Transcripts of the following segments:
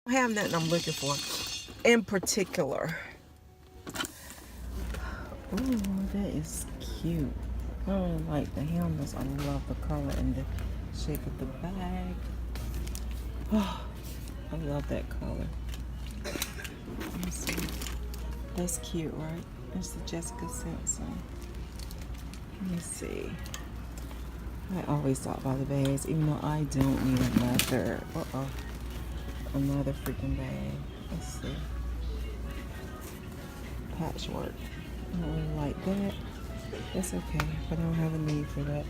I have nothing I'm looking for in particular. Ooh, that is cute. I really like the handles. I love the color and the shape of the bag. Oh, I love that color. Let me see. That's cute, right? That's the Jessica Simpson. Let me see. I always talk about the bags, even though I don't need another. Another freaking bag. Let's see. Patchwork. I don't really like that. That's okay, but I don't have a need for that.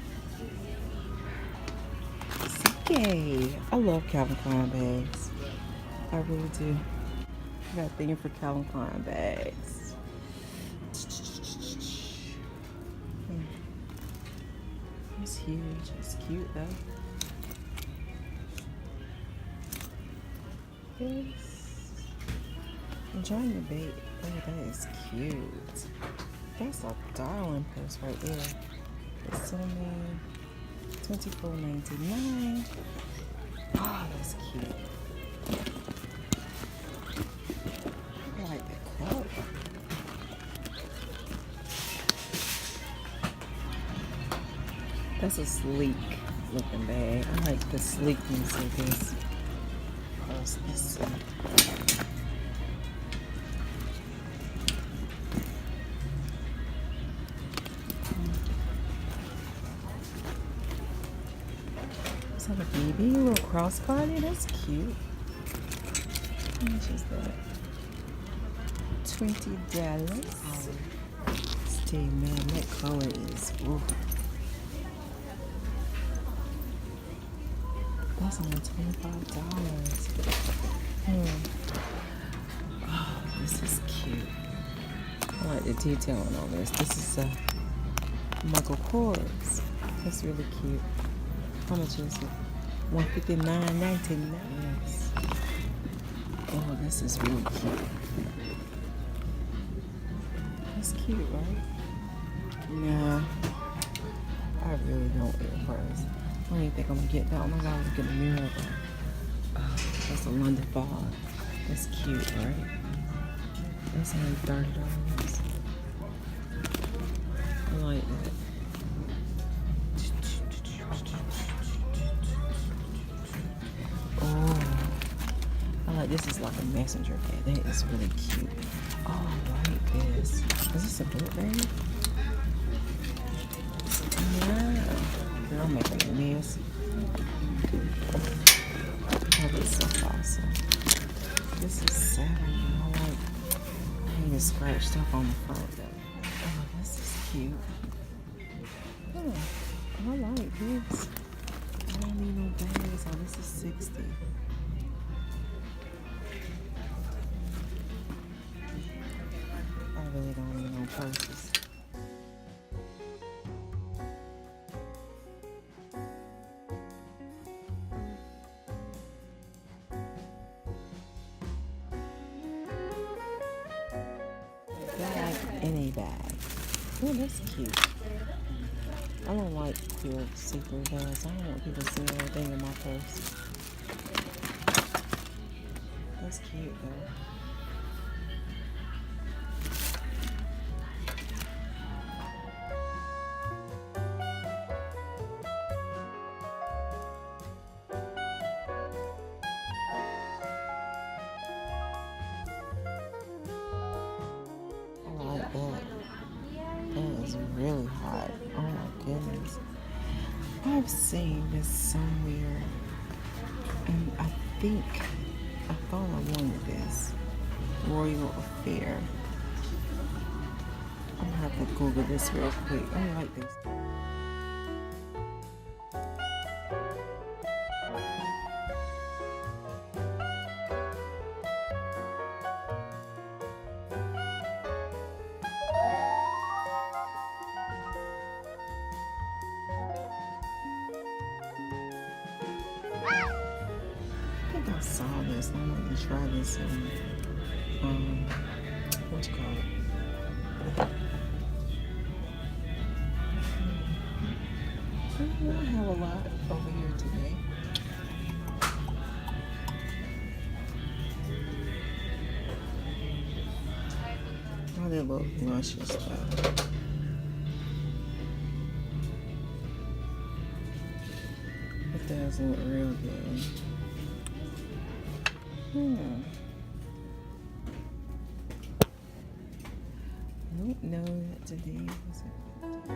Okay. I love Calvin Klein bags. I really do. I got a thing for Calvin Klein bags. It's huge. It's cute though. Yes. Enjoying the bait. Oh, that is cute. That's a darling purse right there. It's only $24.99. Oh, that's cute. I like the color. That's a sleek looking bag. I like the sleekness of this. Let's see. Let's have a BB, a little crossbody. That's cute. How much is that? $20. Stay, man, that color is. Ooh. That's only $25. Oh, this is cute. I like the detailing on this. This is a Michael Kors. That's really cute. How much is it? $159.99. Yes. Oh, this is really cute. That's cute, right? Nah, I really don't eat purse. I don't even think I'm gonna get that one. I gotta look in the mirror. That's a London Fog. That's cute, right? That's only $30. I like that. Oh, I like this. Is like a messenger bag. That is really cute. Oh, I like this. Is this a book bag? Yeah. Girl, I'm making a mess. Oh, this is so awesome. This is $7. I need to scratch stuff on the front though. Oh, this is cute. Oh, I like this. I don't need no bags. Oh, this is $60. I really don't need no purses. In a bag. Oh, that's cute. I don't like clear see-through bags. I don't want people to see everything in my purse. That's cute though. That is really hot. Oh my goodness. I've seen this somewhere. And I think I thought I wanted this. Royal Affair. I'm gonna have to Google this real quick. I like this. I saw this. I wanted to try this what you call it? I have a lot over here today. Oh, they look luscious though. It does look real good. I don't know that today was a good day.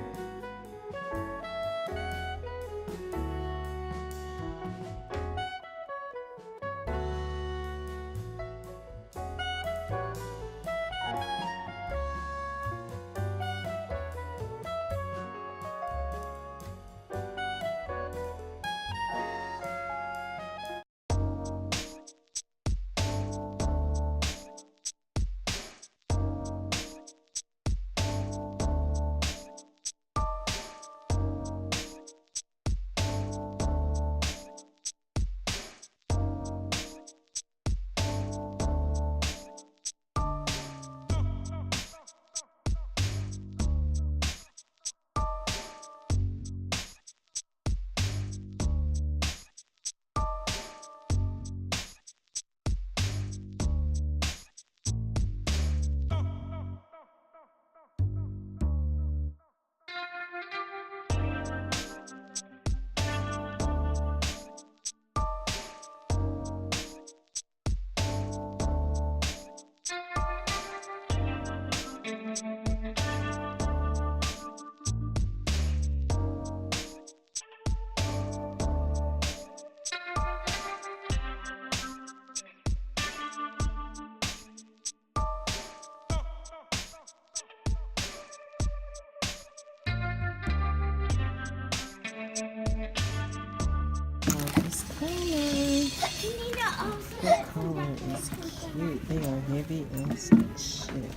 This color is cute. They are heavy as shit.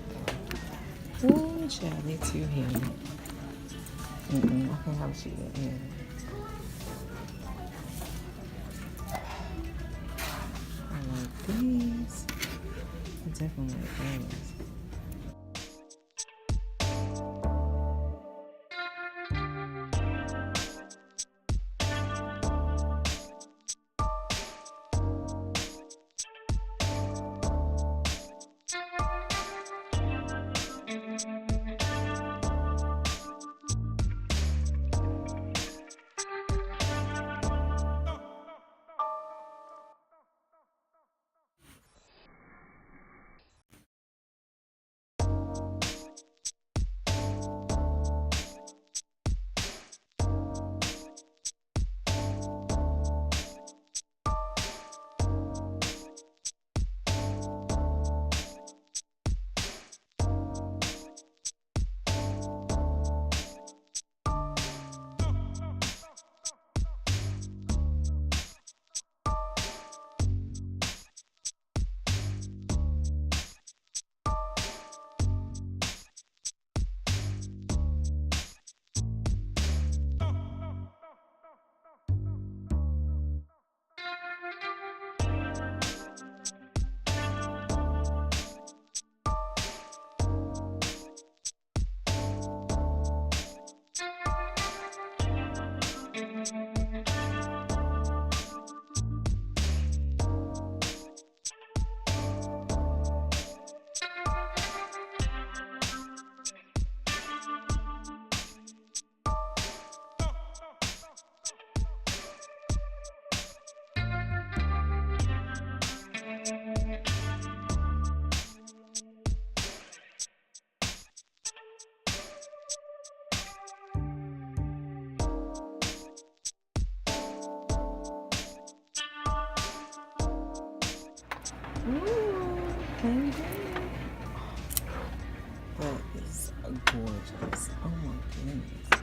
Ooh, child, they too heavy. I can't have shit that heavy. I like these. I definitely like those. Ooh, baby. That is gorgeous. Oh my goodness.